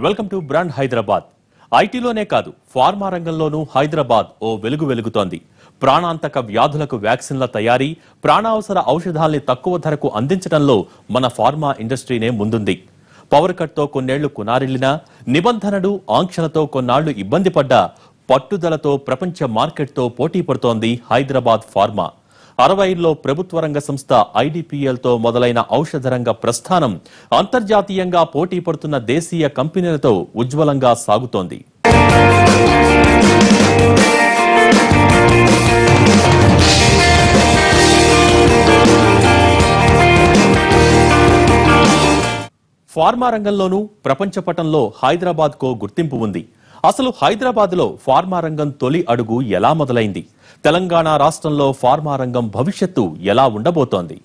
Welcome to brand Hyderabad. ఐటీలోనే కాదు pharma రంగంలోనూ హైదరాబాద్ ఓ వెలుగు వెలుగుతోంది. ప్రాణాంతక వ్యాధులకు వ్యాక్సిన్ల తయారీ, ప్రాణావసర ఔషధాల్ని తక్కువ ధరకు అందించడంలో మన ఫార్మా ఇండస్ట్రీనే ముందుంది. పవర్ కట్తో కొన్నేళ్లు కునారిల్లినా, నిబంధనలు ఆంక్షలతో కొన్నాళ్లు ఇబ్బంది పడ్డా పట్టుదలతో ప్రపంచ మార్కెట్తో పోటీ పడుతోంది హైదరాబాద్ ఫార్మా. 60లో ప్రభుత్వ రంగ సంస్థ ఐడిపిఎల్తో మొదలైన ఔషధ రంగ ప్రస్థానం అంతర్జాతీయంగా పోటీ పడుతున్న దేశీయ కంపెనీలతో ఉజ్వలంగా సాగుతోంది. ఫార్మా రంగంలోనూ ప్రపంచ పటంలో హైదరాబాద్కో గుర్తింపు ఉంది. అసలు హైదరాబాద్లో ఫార్మా రంగం తొలి అడుగు ఎలా మొదలైంది? తెలంగాణ రాష్ట్రంలో ఫార్మా రంగం భవిష్యత్తు ఎలా ఉండబోతోంది?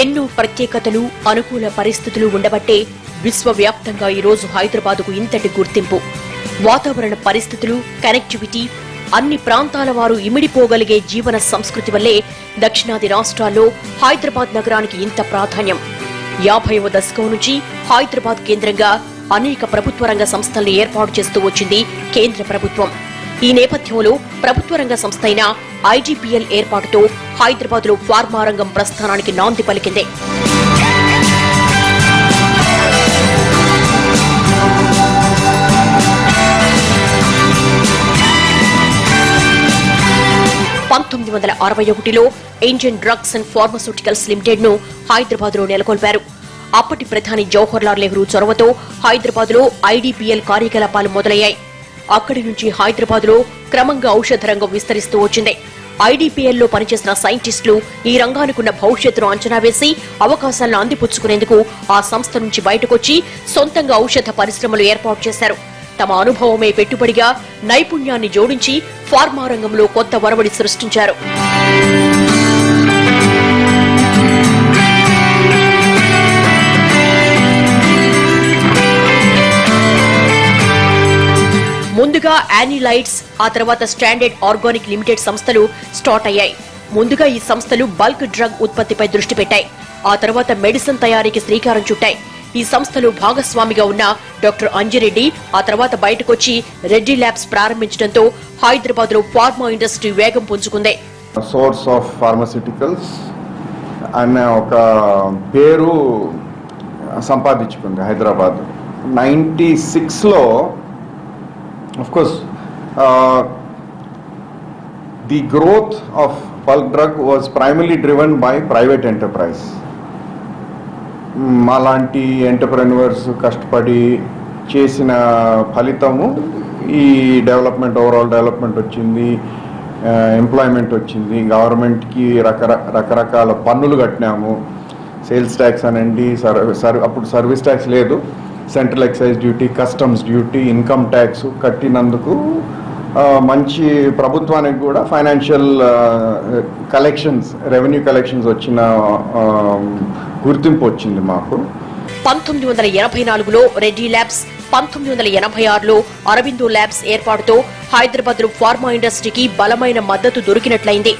ఎన్నో ప్రత్యేకతలు, అనుకూల పరిస్థితులు ఉండబట్టే విశ్వవ్యాప్తంగా ఈరోజు హైదరాబాద్కు ఇంతటి గుర్తింపు. వాతావరణ పరిస్థితులు, కనెక్టివిటీ, అన్ని ప్రాంతాల వారు ఇమిడిపోగలిగే జీవన సంస్కృతి వల్లే దక్షిణాది రాష్ట్రాల్లో హైదరాబాద్ నగరానికి ఇంత ప్రాధాన్యం. 50వ దశకం నుంచి హైదరాబాద్ కేంద్రంగా అనేక ప్రభుత్వ రంగ సంస్థల్ని ఏర్పాటు చేస్తూ వచ్చింది కేంద్ర ప్రభుత్వం. ఈ నేపథ్యంలో ప్రభుత్వ రంగ సంస్థ అయిన ఐడిపిఎల్ ఏర్పాటుతో హైదరాబాద్ లో ఫార్మా రంగం ప్రస్థానానికి నాంది పలికింది. లో Indian drugs and pharmaceuticals limited ను హైదరాబాద్ లో నెలకొల్పారు. అప్పటి ప్రధాని జవహర్లాల్ నెహ్రూ చొరవతో హైదరాబాద్ లో ఐడిపిఎల్ కార్యకలాపాలు మొదలయ్యాయి. అక్కడి నుంచి హైదరాబాద్ లో క్రమంగా ఔషధ రంగం విస్తరిస్తూ వచ్చింది. ఐడిపిఎల్ లో పనిచేసిన సైంటిస్టులు ఈ రంగానికున్న భవిష్యత్తును అంచనా వేసి అవకాశాలను అందిపుచ్చుకునేందుకు ఆ సంస్థ నుంచి బయటకొచ్చి సొంతంగా ఔషధ పరిశ్రమలు ఏర్పాటు చేశారు. తమ అనుభవమే పెట్టుబడిగా నైపుణ్యాన్ని జోడించి ఫార్మా రంగంలో కొత్త ఒరవడి సృష్టించారు. ముందుగా యానిలైట్స్, ఆ తర్వాత స్టాండర్డ్ ఆర్గానిక్ లిమిటెడ్ సంస్థలు స్టార్ట్ అయ్యాయి. ముందుగా ఈ సంస్థలు బల్క్ డ్రగ్ ఉత్పత్తిపై దృష్టి పెట్టాయి. ఆ తర్వాత మెడిసిన్ తయారీకి శ్రీకారం చుట్టాయి. ఈ సంస్థలు భాగస్వామిగా ఉన్న డాక్టర్ అంజిరెడ్డి ఆ తర్వాత బయటకొచ్చి రెడ్డి ల్యాబ్స్ ప్రారంభించడంతో హైదరాబాద్ లో ఫార్మా ఇండస్ట్రీ వేగం పుంజుకుంది. సోర్స్ ఆఫ్ ఫార్మాస్యూటికల్స్ అనే ఒక పేరు సంపాదించుకుంది హైదరాబాద్. 96లో of course the growth of bulk drug was primary driven by private enterprise. మాలాంటి ఎంటర్ప్రెన్యూర్స్ కష్టపడి చేసిన ఫలితము ఈ డెవలప్మెంట్, ఓవరాల్ డెవలప్మెంట్ వచ్చింది, ఎంప్లాయ్మెంట్ వచ్చింది. గవర్నమెంట్కి రకరకాల పన్నులు కట్టినాము. సేల్స్ ట్యాక్స్ అనండి, అప్పుడు సర్వీస్ ట్యాక్స్ లేదు, central excise duty, customs duty, income tax కట్టినందుకు మంచి ప్రభుత్వానికి కూడా ఫైనాన్షియల్ కలెక్షన్స్, రెవెన్యూ కలెక్షన్స్ వచ్చిన గుర్తింపు వచ్చింది మాకు. 1984లో రెడ్డి ల్యాబ్స్, 1986లో అరబిందో ల్యాబ్స్ ఏర్పాటుతో హైదరాబాద్ లో ఫార్మా ఇండస్ట్రీకి బలమైన మద్దతు దొరికినట్లయింది.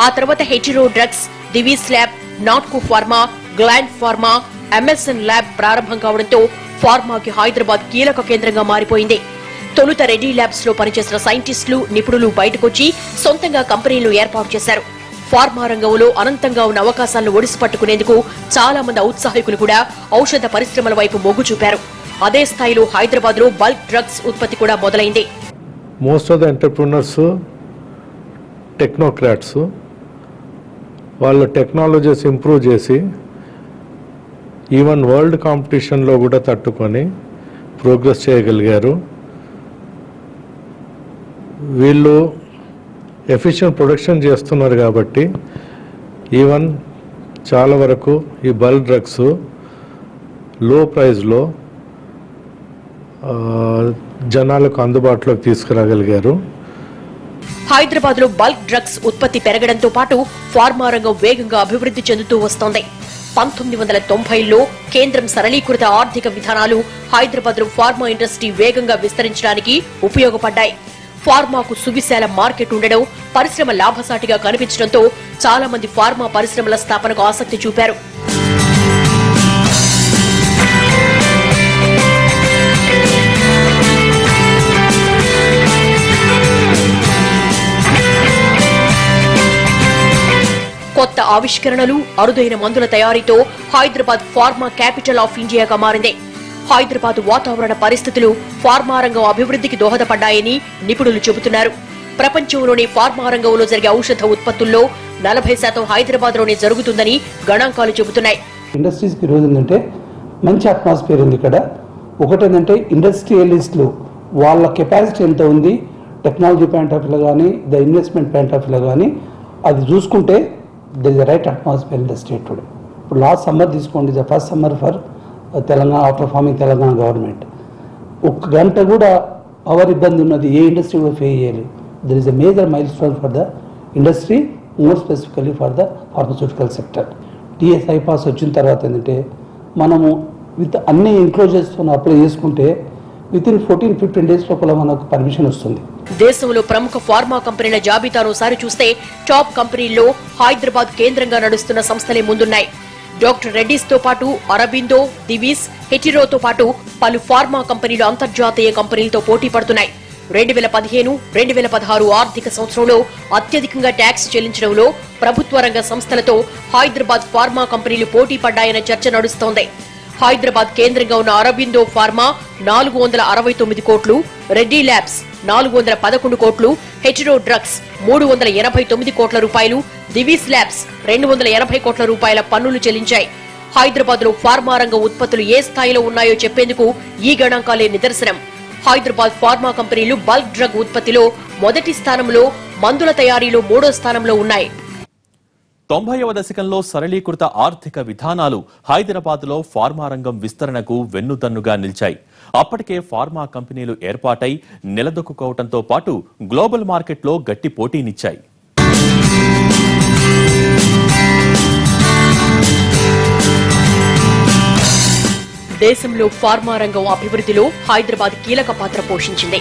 ఆ తర్వాత Hetero drugs, Divi's lab, Natco pharma, Gland pharma, MSN lab ప్రారంభం కావడంతో ఫార్మాకి హైదరాబాద్ కీలక కేంద్రంగా మారిపోయింది. తొలుత రెడ్డి ల్యాబ్స్ లో పనిచేసిన సైంటిస్టులు, నిపుణులు బయటకొచ్చి సొంతంగా కంపెనీలు ఏర్పాటు చేశారు. ఫార్మా రంగంలో అనంతంగా ఉన్న అవకాశాలను ఒడిసి పట్టుకునేందుకు చాలా మంది ఔత్సాహికులు కూడా ఔషధ పరిశ్రమల వైపు మొగ్గు చూపారు. అదే స్థాయిలో హైదరాబాద్ లో బల్క్ డ్రగ్స్ ఉత్పత్తి కూడా మొదలైంది. Most of the entrepreneurs technocrats, వాళ్ళ టెక్నాలజీస్ ఇంప్రూవ్ చేసి ఈవెన్ వరల్డ్ కాంపిటీషన్లో కూడా తట్టుకొని ప్రోగ్రెస్ చేయగలిగారు. వీళ్ళు ఎఫిషియెంట్ ప్రొడక్షన్ చేస్తున్నారు కాబట్టి ఈవెన్ చాలా వరకు ఈ బల్క్ డ్రగ్స్ లో ప్రైస్లో జనాలకు అందుబాటులోకి తీసుకురాగలిగారు. హైదరాబాద్ లో బల్క్ డ్రగ్స్ ఉత్పత్తి పెరగడంతో పాటు ఫార్మా రంగం వేగంగా అభివృద్ధి చెందుతూ వస్తోంది. 1990లో కేంద్రం సరళీకృత ఆర్థిక విధానాలు హైదరాబాద్ లో ఫార్మా ఇండస్ట్రీ వేగంగా విస్తరించడానికి ఉపయోగపడ్డాయి. ఫార్మాకు సువిశాల మార్కెట్ ఉండడం, పరిశ్రమ లాభసాటిగా కనిపించడంతో చాలా మంది ఫార్మా పరిశ్రమల స్థాపనకు ఆసక్తి చూపారు. కొత్త ఆవిష్కరణలు, అరుదైన మందుల తయారీతో హైదరాబాద్ ఫార్మా క్యాపిటల్ ఆఫ్ ఇండియాగా మారింది. హైదరాబాద్ వాతావరణ పరిస్థితులు ఫార్మా రంగం అభివృద్ధికి దోహదపడ్డాయని నిపుణులు చెబుతున్నారు. ప్రపంచంలోని ఫార్మా రంగంలో జరిగే ఔషధ ఉత్పత్తుల్లో 40% హైదరాబాద్లోనే జరుగుతుందని గణాంకాలు చెబుతున్నాయి. ఇండస్ట్రీస్కి ఈరోజు ఏంటంటే మంచి అట్మాస్ఫియర్ ఉంది ఇక్కడ. ఒకటేంటంటే ఇండస్ట్రియలిస్టులు వాళ్ళ కెపాసిటీ ఎంత ఉంది, టెక్నాలజీ పాయింట్ ఆఫ్ వ్యూలో కానీ, ద ఇన్వెస్ట్మెంట్ పాయింట్ ఆఫ్ వ్యూలో కానీ అది చూసుకుంటే there is a right atmosphere in the state today. ఇప్పుడు లాస్ట్ సమ్మర్ తీసుకోండి, the first summer for Telangana after forming Telangana government. ఒక గంట కూడా పవర్ ఇబ్బంది ఉన్నది ఏ ఇండస్ట్రీ కూడా ఫేస్ చేయాలి. There is a major milestone for the industry, more specifically for the pharmaceutical sector. TSI pass వచ్చిన తర్వాత ఏంటంటే మనము విత్ అన్ని ఎన్క్లోజర్స్తో అప్లై చేసుకుంటే విత్ ఇన్ 14-15 days లోపల మనకు పర్మిషన్ వస్తుంది. దేశంలో ప్రముఖ ఫార్మా కంపెనీల జాబితాను సారి చూస్తే టాప్ కంపెనీల్లో హైదరాబాద్ కేంద్రంగా నడుస్తున్న సంస్థలే ముందున్నాయి. డాక్టర్ రెడ్డిస్ తో పాటు అరబిందో, దివీస్, హెటిరోతో పాటు పలు ఫార్మా కంపెనీలు అంతర్జాతీయ కంపెనీలతో పోటీ పడుతున్నాయి. 2015-2016 ఆర్థిక సంవత్సరంలో అత్యధికంగా ట్యాక్స్ చెల్లించడంలో ప్రభుత్వ రంగ సంస్థలతో హైదరాబాద్ ఫార్మా కంపెనీలు పోటీ పడ్డాయన్న చర్చ నడుస్తోంది. హైదరాబాద్ కేంద్రంగా ఉన్న అరబిందో ఫార్మా 469 కోట్లు, రెడ్డి ల్యాబ్స్ 411 కోట్లు, హెటిరో డ్రగ్స్ 389 కోట్ల రూపాయలు, దివీస్ ల్యాబ్స్ 280 కోట్ల రూపాయల పన్నులు చెల్లించాయి. హైదరాబాద్ లో ఫార్మా రంగ ఉత్పత్తులు ఏ స్థాయిలో ఉన్నాయో చెప్పేందుకు ఈ గణాంకాలే నిదర్శనం. హైదరాబాద్ ఫార్మా కంపెనీలు బల్క్ డ్రగ్ ఉత్పత్తిలో మొదటి స్థానంలో, మందుల తయారీలో 3వ స్థానంలో ఉన్నాయి. 90వ దశకంలో సరళీకృత ఆర్థిక విధానాలు హైదరాబాద్లో ఫార్మా రంగం విస్తరణకు వెన్నుదన్నుగా నిలిచాయి. అప్పటికే ఫార్మా కంపెనీలు ఏర్పాటై నిలదొక్కుకోవడంతో పాటు గ్లోబల్ మార్కెట్లో గట్టి పోటీనిచ్చాయి. దేశంలో ఫార్మా రంగం అభివృద్ధిలో హైదరాబాద్ కీలక పాత్ర పోషించింది.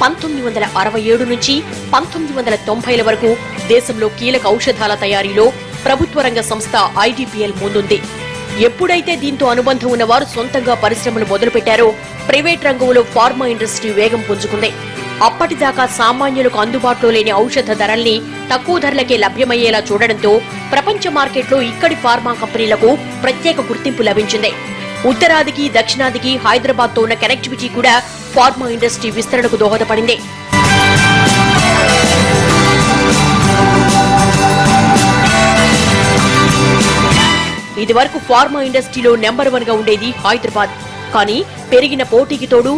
1967 నుంచి 1990ల వరకు దేశంలో కీలక ఔషధాల తయారీలో ప్రభుత్వ రంగ సంస్థ ఐడిపిఎల్ ముందుంది. ఎప్పుడైతే దీంతో అనుబంధం ఉన్నవారు సొంతంగా పరిశ్రమలు మొదలుపెట్టారో ప్రైవేట్ రంగంలో ఫార్మా ఇండస్ట్రీ వేగం పుంజుకుంది. అప్పటిదాకా సామాన్యులకు అందుబాటులో లేని ఔషధ ధరల్ని తక్కువ ధరలకే లభ్యమయ్యేలా చూడడంతో ప్రపంచ మార్కెట్లో ఇక్కడి ఫార్మా కంపెనీలకు ప్రత్యేక గుర్తింపు లభించింది. ఉత్తరాదికి, దక్షిణాదికి హైదరాబాద్ తో ఉన్న కనెక్టివిటీ కూడా ఫార్మా ఇండస్ట్రీ విస్తరణకు దోహదపడింది. ఇదివరకు ఫార్మా ఇండస్ట్రీలో నెంబర్ 1 గా ఉండేది హైదరాబాద్. కానీ పెరిగిన పోటీకి తోడు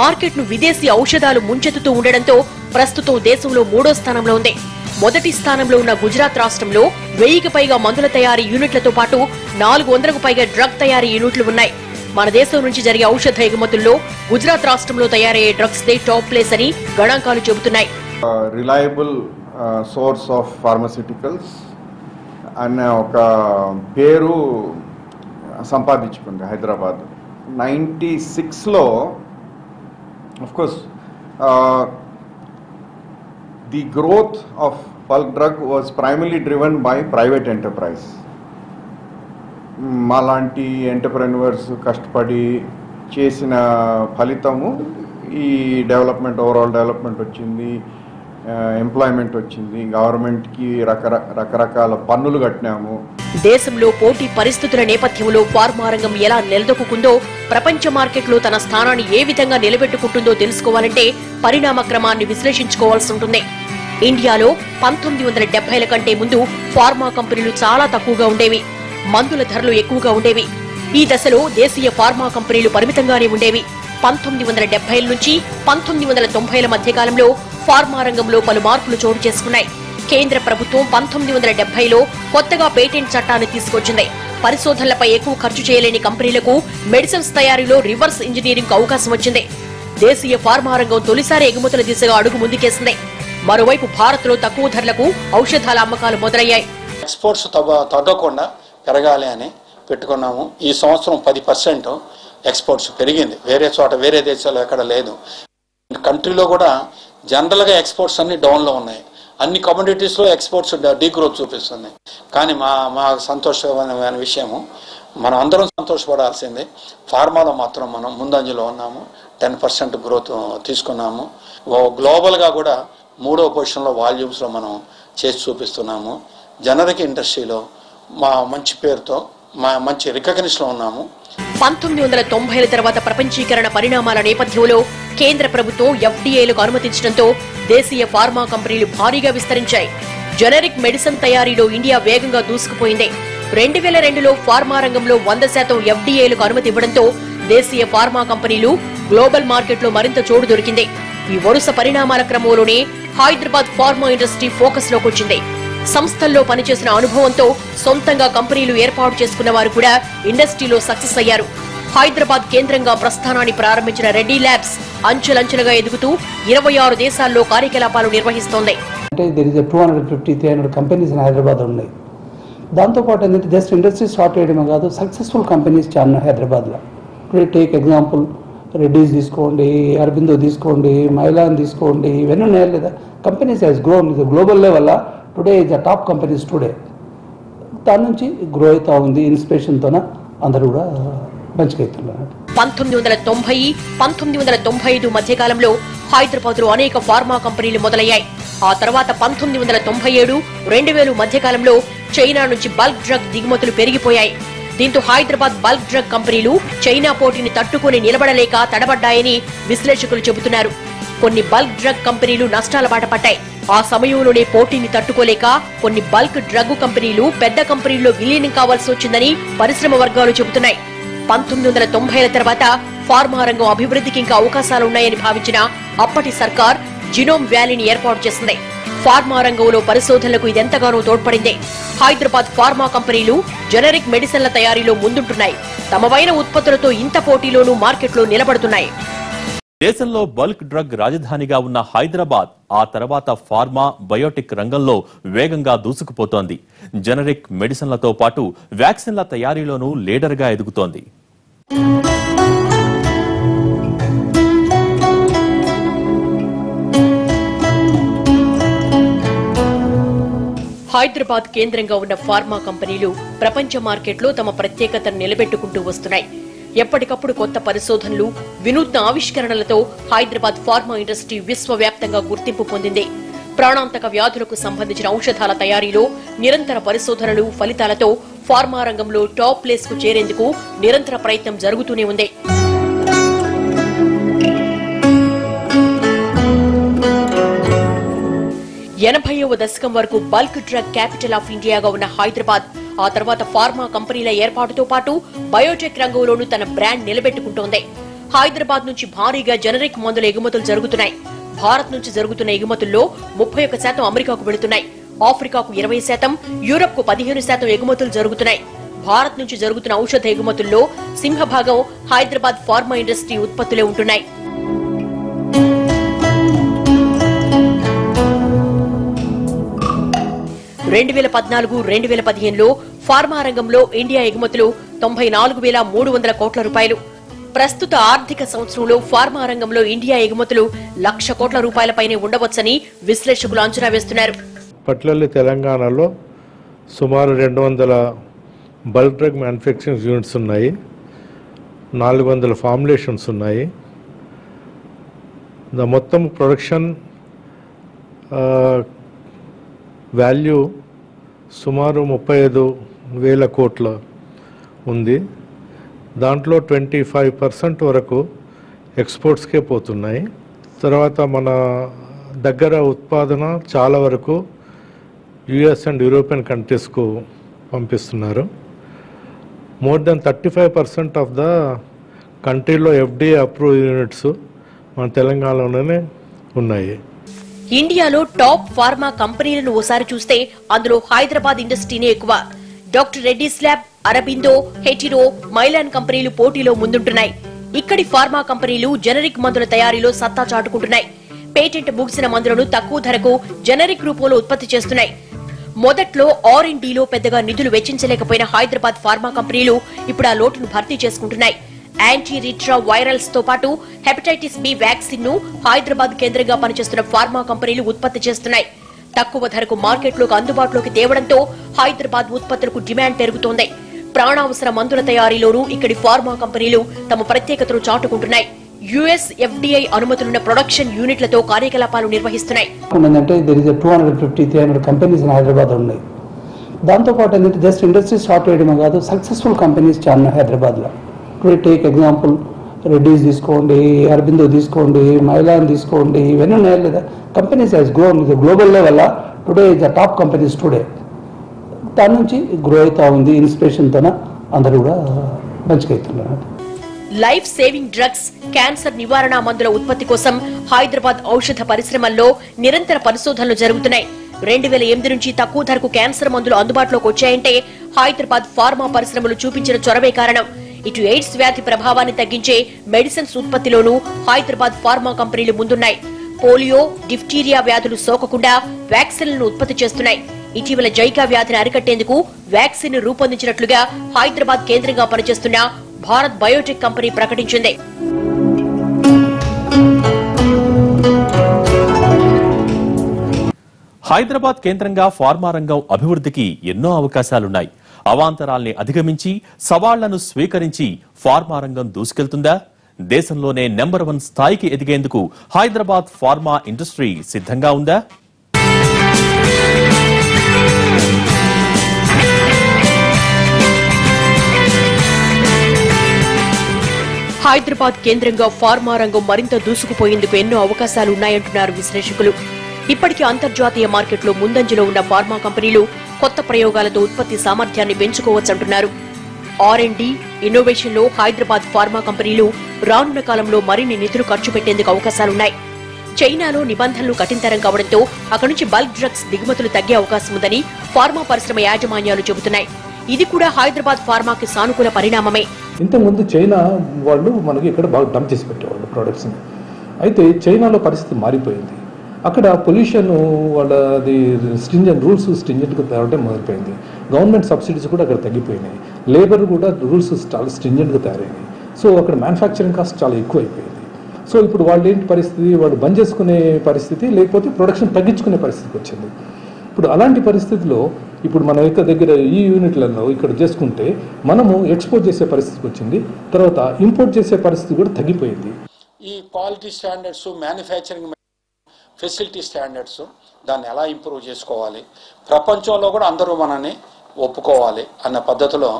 మార్కెట్ ను విదేశీ ఔషధాలు ముంచెత్తుతూ ఉండడంతో ప్రస్తుతం దేశంలో 3వ స్థానంలో ఉంది. మొదటి స్థానంలో ఉన్న గుజరాత్ రాష్ట్రంలో 1000కి పైగా మందుల తయారీ యూనిట్లతో పాటు 400కు పైగా డ్రగ్ తయారీ యూనిట్లు ఉన్నాయి. మన దేశం నుంచి జరిగే ఔషధ ఎగుమతుల్లో గుజరాత్ రాష్ట్రంలో తయారయ్యే డ్రగ్స్ దే టాప్ ప్లేస్ అని గణాంకాలు చెబుతున్నాయి. రిలయబుల్ సోర్స్ ఆఫ్ ఫార్మస్యూటికల్స్ అనే ఒక పేరు సంపాదించుకుంది హైదరాబాద్. 96లో of course the growth of bulk drug was primarily driven by private enterprise. మాలాంటి ఎంటర్ప్రెన్యూర్స్ కష్టపడి చేసిన ఫలితము ఈ డెవలప్మెంట్, ఓవరాల్ డెవలప్మెంట్ వచ్చింది, ఎంప్లాయ్మెంట్ వచ్చింది, గవర్నమెంట్కి రకరకాల పన్నులు కట్టినాము. దేశంలో పోటీ పరిస్థితుల నేపథ్యంలో ఫార్మా రంగం ఎలా నిలదొక్కుందో, ప్రపంచ మార్కెట్లో తన స్థానాన్ని ఏ విధంగా నిలబెట్టుకుంటుందో తెలుసుకోవాలంటే పరిణామ క్రమాన్ని విశ్లేషించుకోవాల్సి ఉంటుంది. ఇండియాలో 1970ల కంటే ముందు ఫార్మా కంపెనీలు చాలా తక్కువగా ఉండేవి. మందుల ధరలు ఎక్కువగా ఉండేవి. ఈ దశలో దేశీయ ఫార్మా కంపెనీలు పరిమితంగానే ఉండేవి. 1970ల నుంచి 1990ల మధ్య కాలంలో ఫార్మా రంగంలో పలు మార్పులు చోటు చేసుకున్నాయి. కేంద్ర ప్రభుత్వం 1970లో కొత్తగా పేటెంట్ చట్టాన్ని తీసుకొచ్చింది. పరిశోధనలపై ఎక్కువ ఖర్చు చేయలేని కంపెనీలకు మెడిసిన్స్ తయారీలో రివర్స్ ఇంజనీరింగ్ అవకాశం వచ్చింది. దేశీయ ఫార్మా రంగం తొలిసారి ఎగుమతుల దిశగా అడుగు ముందుకేసింది. మరోవైపు భారత్ లో తక్కువ ధరలకు ఔషధాల అమ్మకాలు మొదలయ్యాయి. ఎక్స్పోర్ట్స్ తగ్గకుండా పెరగాలి అని పెట్టుకున్నాము. ఈ సంవత్సరం 10% ఎక్స్పోర్ట్స్ పెరిగింది. వేరే చోట, వేరే దేశాల్లో ఎక్కడ లేదు. కంట్రీలో కూడా జనరల్గా ఎక్స్పోర్ట్స్ అన్ని డౌన్లో ఉన్నాయి. అన్ని కమోడిటీస్లో ఎక్స్పోర్ట్స్ డీగ్రోత్ చూపిస్తుంది. కానీ మా సంతోషమైన విషయము, మనం అందరం సంతోషపడాల్సిందే, ఫార్మాలో మాత్రం మనం ముందంజలో ఉన్నాము. 10% గ్రోత్ తీసుకున్నాము. గ్లోబల్గా కూడా 3వ పొజిషన్లో వాల్యూమ్స్లో మనం చేసి చూపిస్తున్నాము. జనరిక్ ఇండస్ట్రీలో మా మంచి పేరుతో మంచి రికగ్నిషన్లో ఉన్నాము. 1990ల తర్వాత ప్రపంచీకరణ పరిణామాల నేపథ్యంలో కేంద్ర ప్రభుత్వం FDAలకు అనుమతించడంతో దేశీయ ఫార్మా కంపెనీలు భారీగా విస్తరించాయి. జనరిక్ మెడిసిన్ తయారీలో ఇండియా వేగంగా దూసుకుపోయింది. 2002లో ఫార్మా రంగంలో 100% FDAలకు అనుమతి ఇవ్వడంతో దేశీయ ఫార్మా కంపెనీలు గ్లోబల్ మార్కెట్లో మరింత చోటు దొరికింది. ఈ వరుస పరిణామాల క్రమంలోనే హైదరాబాద్ ఫార్మా ఇండస్ట్రీ ఫోకస్ లోకి వచ్చింది. సంస్థల్లో పనిచేసిన అనుభవంతో సొంతంగా కంపెనీలు ఏర్పాటు చేసుకున్న వారు కూడా ఇండస్ట్రీలో సక్సెస్ అయ్యారు. హైదరాబాద్ కేంద్రంగా ప్రస్థానాన్ని ప్రారంభించిన రెడ్డి ల్యాబ్స్ అంచెలంచెలుగా ఎదుగుతూ 26 దేశాల్లో కార్యకలాపాలు నిర్వహిస్తోంది. అంటే there is a 250-300 companies in Hyderabad ఉన్నాయి. దాంతోపాటు ఏంటంటే జస్ట్ ఇండస్ట్రీ స్టార్ట్ చేయడమే కాదు, సక్సెస్ఫుల్ కంపెనీస్ చాలా హైదరాబాద్లో. టుడే టేక్ ఎగ్జాంపుల్, రెడ్డీస్ తీసుకోండి, అరబిందో తీసుకోండి, మైలాన్ తీసుకోండి, ఇవన్నీ ఉన్నాయి లేదా. Companies has grown global level. Today is the top companies today. దాని నుంచి గ్రో అవుతా ఉంది. ఇన్స్పిరేషన్తోన అందరూ కూడా మంచిగా అవుతున్నారు. 1990-1995 మధ్యకాలంలో హైదరాబాద్ లో అనేక ఫార్మా కంపెనీలు మొదలయ్యాయి. ఆ తర్వాత 1997-2000 మధ్యకాలంలో చైనా నుంచి బల్క్ డ్రగ్ దిగుమతులు పెరిగిపోయాయి. దీంతో హైదరాబాద్ బల్క్ డ్రగ్ కంపెనీలు చైనా పోటీని తట్టుకుని నిలబడలేక తడబడ్డాయని విశ్లేషకులు చెబుతున్నారు. కొన్ని బల్క్ డ్రగ్ కంపెనీలు నష్టాల బాట పట్టాయి. ఆ సమయంలోనే పోటీని తట్టుకోలేక కొన్ని బల్క్ డ్రగ్ కంపెనీలు పెద్ద కంపెనీల్లో విలీనం కావాల్సి వచ్చిందని పరిశ్రమ వర్గాలు చెబుతున్నాయి. 1990ల తర్వాత ఫార్మా రంగం అభివృద్ధికి ఇంకా అవకాశాలున్నాయని భావించిన అప్పటి సర్కార్ జినోమ్ వ్యాలీని ఏర్పాటు చేసింది. ఫార్మా రంగంలో పరిశోధనలకు ఇదెంతగానో తోడ్పడింది. హైదరాబాద్ ఫార్మా కంపెనీలు జనరిక్ మెడిసిన్ల తయారీలో ముందుంటున్నాయి. తమవైన ఉత్పత్తులతో ఇంత పోటీలోనూ మార్కెట్లో నిలబడుతున్నాయి. దేశంలో బల్క్ డ్రగ్ రాజధానిగా ఉన్న హైదరాబాద్ ఆ తర్వాత ఫార్మా, బయోటిక్ రంగంలో వేగంగా దూసుకుపోతోంది. జనరిక్ మెడిసిన్లతో పాటు వ్యాక్సిన్ల తయారీలోనూ లీడర్గా ఎదుగుతోంది. హైదరాబాద్ కేంద్రంగా ఉన్న ఫార్మా కంపెనీలు ప్రపంచ మార్కెట్లో తమ ప్రత్యేకతను నిలబెట్టుకుంటూ వస్తున్నాయి. ఎప్పటికప్పుడు కొత్త పరిశోధనలు, వినూత్న ఆవిష్కరణలతో హైదరాబాద్ ఫార్మా ఇండస్ట్రీ విశ్వవ్యాప్తంగా గుర్తింపు పొందింది. ప్రాణాంతక వ్యాధులకు సంబంధించిన ఔషధాల తయారీలో నిరంతర పరిశోధనలు ఫలితాలతో ఫార్మా రంగంలో టాప్ ప్లేస్ కు చేరేందుకు నిరంతర ప్రయత్నం జరుగుతూనే ఉంది. '80వ దశకం వరకు బల్క్ డ్రగ్ క్యాపిటల్ ఆఫ్ ఇండియాగా ఉన్న హైదరాబాద్ ఆ తర్వాత ఫార్మా కంపెనీల ఏర్పాటుతో పాటు బయోటెక్ రంగంలోనూ తన బ్రాండ్ నిలబెట్టుకుంటోంది. హైదరాబాద్ నుంచి భారీగా జనరిక్ మందుల ఎగుమతులు జరుగుతున్నాయి. భారత్ నుంచి జరుగుతున్న ఎగుమతుల్లో 31% అమెరికాకు వెళుతున్నాయి. ఆఫ్రికాకు 20%, యూరప్ కు 15% ఎగుమతులు జరుగుతున్నాయి. భారత్ నుంచి జరుగుతున్న ఔషధ ఎగుమతుల్లో సింహభాగం హైదరాబాద్ ఫార్మా ఇండస్ట్రీ ఉత్పత్తులే ఉంటున్నాయి. రెండు 2014-2015లో ఫార్మా రంగంలో ఇండియా ఎగుమతులు 94,300 కోట్ల రూపాయలు. ప్రస్తుత ఆర్థిక సంవత్సరంలో ఫార్మా రంగంలో ఇండియా ఎగుమతులు 1,00,000 కోట్ల రూపాయలపైనే ఉండవచ్చని విశ్లేషకులు అంచనా వేస్తున్నారు. పట్లల్లి తెలంగాణలో సుమారు 200 బల్క్ డ్రగ్ మ్యానుఫ్యాక్చరింగ్ యూనిట్స్ ఉన్నాయి, 400 ఫార్ములేషన్స్ ఉన్నాయి. మొత్తం ప్రొడక్షన్ వాల్యూ సుమారు 35,000 కోట్ల ఉంది. దాంట్లో 25% వరకు ఎక్స్పోర్ట్స్కే పోతున్నాయి. తర్వాత మన దగ్గర ఉత్పాదన చాలా వరకు యుఎస్ అండ్ యూరోపియన్ కంట్రీస్కు పంపిస్తున్నారు. మోర్ దెన్ 35% ఆఫ్ ద కంట్రీలో FDA అప్రూవ్ యూనిట్స్ మన తెలంగాణలోనే ఉన్నాయి. ఇండియాలో టాప్ ఫార్మా కంపెనీలను ఓసారి చూస్తే అందులో హైదరాబాద్ ఇండస్ట్రీనే ఎక్కువ. Doctor Reddy's lab, Aurobindo, Hetero, Mylan కంపెనీలు పోటీలో ముందుంటున్నాయి. ఇక్కడి ఫార్మా కంపెనీలు జనరిక్ మందుల తయారీలో సత్తా చాటుకుంటున్నాయి. పేటెంట్ ముగిసిన మందులను తక్కువ ధరకు జనరిక్ రూపంలో ఉత్పత్తి చేస్తున్నాయి. మొదట్లో R&Dలో పెద్దగా నిధులు వెచ్చించలేకపోయిన హైదరాబాద్ ఫార్మా కంపెనీలు ఇప్పుడు ఆ లోటును భర్తీ చేసుకుంటున్నాయి. యాంటీ రిట్రా వైరల్స్ తో పాటు హెపటైటిస్ బి వ్యాక్సిన్ ను హైదరాబాద్ కేంద్రంగా పనిచేస్తున్న ఫార్మా కంపెనీలు ఉత్పత్తి చేస్తున్నాయి. తక్కువ ధరకు మార్కెట్లోకి అందుబాటులోకి తేవడంతో హైదరాబాద్ ఉత్పత్తులకు డిమాండ్ పెరుగుతోంది. ప్రాణావసర మందుల తయారీలోనూ ఇక్కడి ఫార్మా కంపెనీలు తమ ప్రత్యేకతను చాటుకుంటున్నాయి. యుఎస్ ఎఫ్డిఐ అనుమతులున్న ప్రొడక్షన్ యూనిట్లతో కార్యకలాపాలు నిర్వహిస్తున్నాయి. 250-300 కంపెనీస్ హైదరాబాద్ ఉన్నాయి. దాంతోపాటు ఏంటంటే జస్ట్ ఇండస్ట్రీ స్టార్ట్ చేయడమే కాదు, సక్సెస్ఫుల్ కంపెనీస్ చాలా హైదరాబాద్లో. టుడే టేక్ ఎగ్జాంపుల్ రెడ్డీస్ తీసుకోండి, అరబిందో తీసుకోండి, మైలాన్ తీసుకోండి, ఇవన్నీ ఉన్నాయి లేదా. Companies has grown global level. Today is the top companies today. దాని నుంచి గ్రో అవుతా ఉంది. ఇన్స్పిరేషన్తో అందరూ కూడా మంచిగా అవుతున్నారు. లైఫ్ సేవింగ్ డ్రగ్స్, క్యాన్సర్ నివారణ మందుల ఉత్పత్తి కోసం హైదరాబాద్ ఔషధ పరిశ్రమల్లో నిరంతర పరిశోధనలు జరుగుతున్నాయి. 2008 నుంచి తక్కువ ధరకు క్యాన్సర్ మందులు అందుబాటులోకి వచ్చాయంటే హైదరాబాద్ ఫార్మా పరిశ్రమలు చూపించిన చొరవే కారణం. ఇటు ఎయిడ్స్ వ్యాధి ప్రభావాన్ని తగ్గించే మెడిసిన్స్ ఉత్పత్తిలోనూ హైదరాబాద్ ఫార్మా కంపెనీలు ముందున్నాయి. పోలియో, డిఫ్టీరియా వ్యాధులు సోకకుండా వ్యాక్సిన్లను ఉత్పత్తి చేస్తున్నాయి. ఇటీవల జైకా వ్యాధిని అరికట్టేందుకు వ్యాక్సిన్ రూపొందించినట్లుగా హైదరాబాద్ కేంద్రంగా పనిచేస్తున్న భారత్ బయోటెక్ కంపెనీ ప్రకటించింది. హైదరాబాద్ కేంద్రంగా ఫార్మా రంగం అభివృద్ధికి ఎన్నో అవకాశాలున్నాయి. అవాంతరాల్ని అధిగమించి సవాళ్లను స్వీకరించి ఫార్మా రంగం దూసుకెళ్తుందా? దేశంలోనే నెంబర్ 1 స్థాయికి ఎదిగేందుకు హైదరాబాద్ ఫార్మా ఇండస్ట్రీ సిద్ధంగా ఉందా? హైదరాబాద్ కేంద్రంగా ఫార్మా రంగం మరింత దూసుకుపోయేందుకు ఎన్నో అవకాశాలున్నాయంటున్నారు విశ్లేషకులు. ఇప్పటికీ అంతర్జాతీయ మార్కెట్లో ముందంజలో ఉన్న ఫార్మా కంపెనీలు కొత్త ప్రయోగాలతో ఉత్పత్తి సామర్థ్యాన్ని పెంచుకోవచ్చంటున్నారు. R&D, ఇన్నోవేషన్ లో హైదరాబాద్ ఫార్మా కంపెనీలు రానున్న కాలంలో మరిన్ని నిధులు ఖర్చు పెట్టేందుకు అవకాశాలున్నాయి. చైనాలో నిబంధనలు కఠినతరం కావడంతో అక్కడి నుంచి బల్క్ డ్రగ్స్ దిగుమతులు తగ్గే అవకాశం ఉందని ఫార్మా పరిశ్రమ యాజమాన్యాలు చెబుతున్నాయి. ఇది కూడా హైదరాబాద్ ఫార్మాకి సానుకూల పరిణామమే. ఇంతకుముందు చైనా వాళ్ళు మనకి ఇక్కడ బాగా డంప్ చేసి పెట్టేవాళ్ళు ప్రొడక్ట్స్ని. అయితే చైనాలో పరిస్థితి మారిపోయింది. అక్కడ పొల్యూషన్ వాళ్ళది రూల్స్ స్ట్రింజెంట్గా తేవడం మొదలుపోయింది. గవర్నమెంట్ సబ్సిడీస్ కూడా అక్కడ తగ్గిపోయినాయి. లేబర్ కూడా రూల్స్ చాలా స్ట్రింజెంట్గా తయారైనాయి. సో అక్కడ మ్యానుఫ్యాక్చరింగ్ కాస్ట్ చాలా ఎక్కువ అయిపోయింది. సో ఇప్పుడు వాళ్ళు ఏంటి పరిస్థితి, వాళ్ళు బంద్ చేసుకునే పరిస్థితి, లేకపోతే ప్రొడక్షన్ తగ్గించుకునే పరిస్థితికి వచ్చింది. ఇప్పుడు అలాంటి పరిస్థితిలో ఇప్పుడు మన యొక్క దగ్గర ఈ యూనిట్లలో ఇక్కడ చేసుకుంటే మనము ఎక్స్పోర్ట్ చేసే పరిస్థితికి వచ్చింది. తర్వాత ఇంపోర్ట్ చేసే పరిస్థితి కూడా తగ్గిపోయింది. ఈ quality standards, manufacturing facility standards దాన్ని ఎలా ఇంప్రూవ్ చేసుకోవాలి, ప్రపంచంలో కూడా అందరూ మనని ఒప్పుకోవాలి అన్న పద్ధతిలో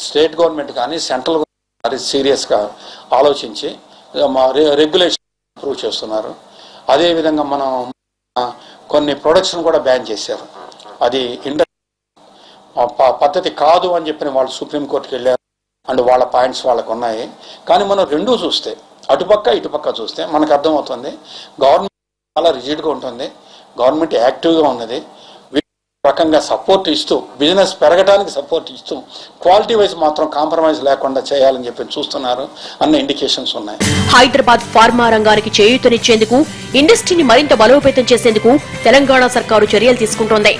స్టేట్ గవర్నమెంట్ కానీ సెంట్రల్ గవర్నమెంట్ కానీ సీరియస్గా ఆలోచించి రెగ్యులేషన్ ఇంప్రూవ్ చేస్తున్నారు. అదేవిధంగా మనం కొన్ని ప్రొడక్ట్స్ను కూడా బ్యాన్ చేశారు. అది పద్ధతి కాదు అని చెప్పిన వాళ్ళు సుప్రీంకోర్టుకి వెళ్ళారు. అండ్ వాళ్ళ పాయింట్స్ వాళ్ళకు ఉన్నాయి. కానీ మనం రెండూ చూస్తే, అటుపక్క ఇటుపక్క చూస్తే మనకు అర్థమవుతుంది గవర్నమెంట్ చాలా రిజిడ్గా ఉంటుంది, గవర్నమెంట్ యాక్టివ్గా ఉన్నది, రకంగా సపోర్ట్ ఇస్తూ బిజినెస్ పెరగడానికి సపోర్ట్ ఇస్తూ క్వాలిటీ వైజ్ మాత్రం కాంప్రమైజ్ లేకుండా చేయాలని చెప్పి చూస్తున్నారు అన్న ఇండికేషన్స్ ఉన్నాయి. హైదరాబాద్ ఫార్మా రంగానికి చేయూతనిచ్చేందుకు, ఇండస్ట్రీని మరింత బలోపేతం చేసేందుకు తెలంగాణ సర్కారు చర్యలు తీసుకుంటోంది.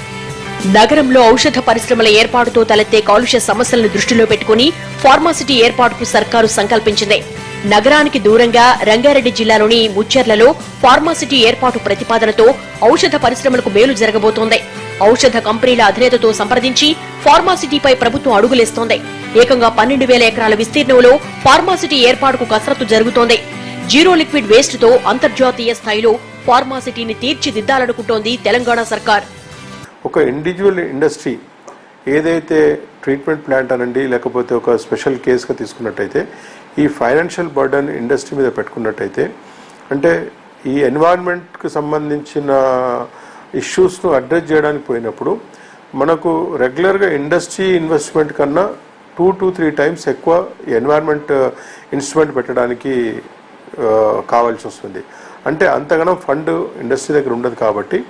నగరంలో ఔషధ పరిశ్రమల ఏర్పాటుతో తలెత్తే కాలుష్య సమస్యలను దృష్టిలో పెట్టుకుని ఫార్మాసిటీ ఏర్పాటుకు సర్కారు సంకల్పించింది. నగరానికి దూరంగా రంగారెడ్డి జిల్లాలోని ముచ్చెర్లలో ఫార్మాసిటీ ఏర్పాటు ప్రతిపాదనతో ఔషధ పరిశ్రమలకు మేలు జరగబోతోంది. ఔషధ కంపెనీల అధినేతతో సంప్రదించి ఫార్మాసిటీపై ప్రభుత్వం అడుగులేస్తోంది. ఏకంగా 12,000 ఎకరాల విస్తీర్ణంలో ఫార్మాసిటీ ఏర్పాటుకు కసరత్తు జరుగుతోంది. జీరో లిక్విడ్ వేస్ట్ తో అంతర్జాతీయ స్థాయిలో ఫార్మాసిటీని తీర్చిదిద్దాలనుకుంటోంది తెలంగాణ సర్కార్. ఒక ఇండివిజువల్ ఇండస్ట్రీ ఏదైతే ట్రీట్మెంట్ ప్లాంట్ అనండి, లేకపోతే ఒక స్పెషల్ కేసుగా తీసుకున్నట్టయితే ఈ ఫైనాన్షియల్ బర్డన్ ఇండస్ట్రీ మీద పెట్టుకున్నట్టయితే, అంటే ఈ ఎన్వైరన్మెంట్కి సంబంధించిన ఇష్యూస్ను అడ్రస్ చేయడానికి పోయినప్పుడు మనకు రెగ్యులర్గా ఇండస్ట్రీ ఇన్వెస్ట్మెంట్ కన్నా 2 to 3 times ఎక్కువ ఎన్వైరన్మెంట్ ఇన్స్ట్రుమెంట్ పెట్టడానికి కావాల్సి వస్తుంది. అంటే అంతగానో ఫండ్ ఇండస్ట్రీ దగ్గర ఉండదు. కాబట్టి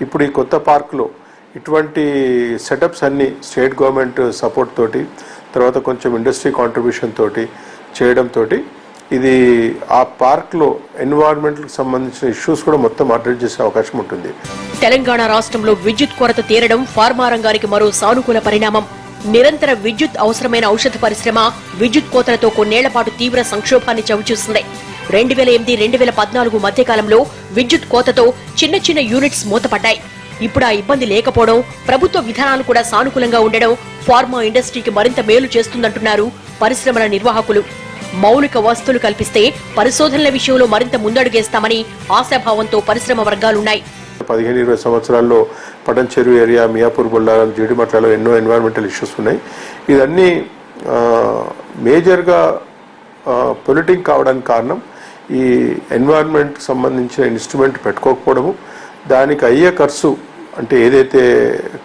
ఇప్పుడు ఈ కొత్త పార్క్లో ఇటువంటి సెటప్స్ అన్నీ స్టేట్ గవర్నమెంట్ సపోర్ట్ తోటి, తర్వాత కొంచెం ఇండస్ట్రీ కాంట్రిబ్యూషన్ తోటి చేయడంతో ఇది ఆ పార్క్లో ఎన్వైరన్మెంట్కి సంబంధించిన ఇష్యూస్ కూడా మొత్తం అడ్రస్ చేసే అవకాశం ఉంటుంది. తెలంగాణ రాష్ట్రంలో విద్యుత్ కొరత తీరడం ఫార్మా రంగానికి మరో సానుకూల పరిణామం. నిరంతర విద్యుత్ అవసరమైన ఔషధ పరిశ్రమ విద్యుత్ కోతలతో కొన్నేళ్ల పాటు తీవ్ర సంక్షోభాన్ని చవిచూసింది. 2008-2014 మధ్యకాలంలో విద్యుత్ కోతతో చిన్న చిన్న యూనిట్స్ మూతపడ్డాయి. ఇప్పుడు ఆ ఇబ్బంది లేకపోవడం, ప్రభుత్వ విధానాలు కూడా సానుకూలంగా ఉండడం ఫార్మా ఇండస్ట్రీకి మరింత మేలు చేస్తుందంటున్నారు పరిశ్రమల నిర్వాహకులు. మౌలిక వసతులు కల్పిస్తే పరిశోధనల విషయంలో మరింత ముందడుగేస్తామని ఆశాభావంతో పరిశ్రమ వర్గాలున్నాయి. 15-20 సంవత్సరాల్లో పటన్ చెరువు ఏరియా, మియాపూర్ బొల్లా, జీడిమట్లలో ఎన్నో ఎన్వైరన్మెంటల్ ఇష్యూస్ ఉన్నాయి. ఇదన్నీ మేజర్గా పొల్యూటింగ్ కావడానికి కారణం ఈ ఎన్వైరన్మెంట్ సంబంధించిన ఇన్స్ట్రుమెంట్ పెట్టుకోకపోవడము, దానికి అయ్యే ఖర్చు అంటే ఏదైతే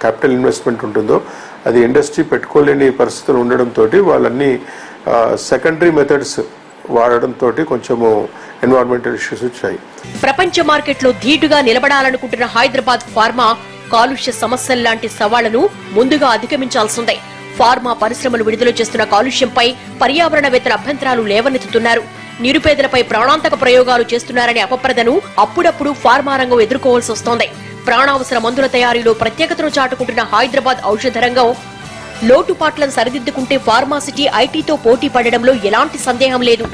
క్యాపిటల్ ఇన్వెస్ట్మెంట్ ఉంటుందో అది ఇండస్ట్రీ పెట్టుకోలేని పరిస్థితులు ఉండడంతో వాళ్ళన్నీ సెకండరీ మెథడ్స్ వాడడంతో కొంచెము ఎన్వైరన్మెంటల్ ఇష్యూస్ వచ్చాయి. ప్రపంచ మార్కెట్లో ధీటుగా నిలబడాలనుకుంటున్న హైదరాబాద్ ఫార్మా కాలుష్య సమస్యల్లాంటి సవాళ్లను ముందుగా అధిగమించాల్సిందే. ఫార్మా పరిశ్రమలు విడుదల చేస్తున్న కాలుష్యంపై పర్యావరణవేత్తల అభ్యంతరాలు లేవనెత్తుతున్నారు. నిరుపేదలపై ప్రాణాంతక ప్రయోగాలు చేస్తున్నారనే అపప్రదను అప్పుడప్పుడు ఫార్మా రంగం ఎదుర్కోవాల్సి వస్తోంది. ప్రాణావసర మందుల తయారీలో ప్రత్యేకతను చాటుకుంటున్న హైదరాబాద్ ఔషధ రంగం లోటుపాట్లను సరిదిద్దుకుంటే ఫార్మాసిటీ ఐటీతో పోటీ పడడంలో ఎలాంటి సందేహం లేదు.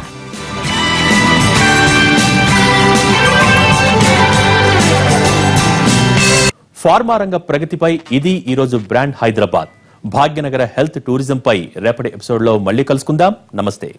ఫార్మా రంగ ప్రగతిపై ఇది ఈరోజు బ్రాండ్ హైదరాబాద్. భాగ్యనగర హెల్త్ టూరిజంపై రేపటి ఎపిసోడ్లో మళ్లీ కలుసుకుందాం. నమస్తే.